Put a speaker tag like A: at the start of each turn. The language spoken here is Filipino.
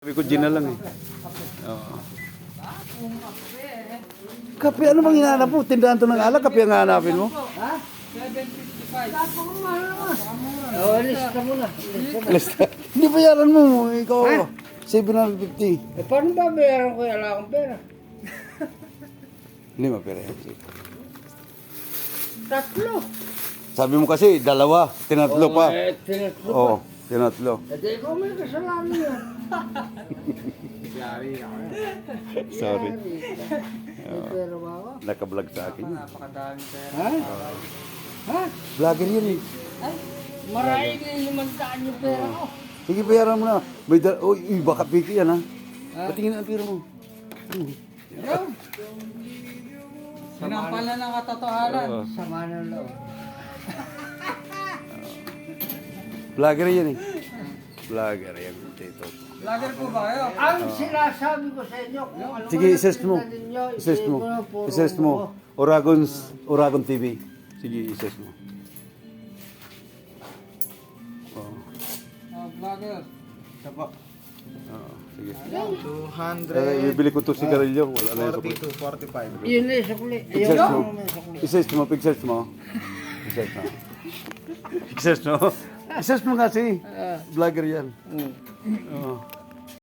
A: Sabi ko, gin na lang eh. Oo. Kape, ano bang hinahanap mo? Tindahan to ng alak, kape ang hahanapin mo?
B: Ha? 755.
C: Oh, lista mo na.
A: Lista. Hindi bayaran mo, ikaw. 750.
C: Eh, paano ba bayaran ko? Wala akong pera.
A: Hindi mapera yan.
C: Tatlo.
A: Sabi mo kasi, dalawa. Tinatlo pa.
C: Eh, tinatlo pa.
A: Oo, tinatlo.
C: Eh, di ko may kasalanan yun.
A: Sorry.
C: May pera ba ako?
A: Nakablog sa akin.
B: Napakadami pera.
C: Ha? Ha?
A: Vlogger yun eh.
C: Ay, marami na limandaan yung pera ko.
A: Sige, bayaran mo na. May baka piki yan ha. Patingin ang pira mo.
B: Sinampala ng katotohanan.
A: Oo.
C: Sama ng loob.
A: Vlogger yan eh. Vlogger yan. Tito.
B: Vlogger po ba kayo?
C: Ang sinasabi ko sa inyo, kung ano
A: Sige,
C: man
A: i-search mo.
C: ang tinda ninyo,
A: I-search mo.
C: puro
A: I-search mo. Oragon TV. Sige, i-search mo. Oo.
B: Vlogger.
A: Oo, sige.
D: 200,
A: Bibili ko to sigarilyo. Wala na yung sukli.
D: 42, 45.
C: Yun na yung sukli.
A: I-search mo.
C: Ayun, may sukli.
A: I-search mo. Pig-search mo. I-search mo. I-search mo. I-search mo kasi. Vlogger yan. Oo.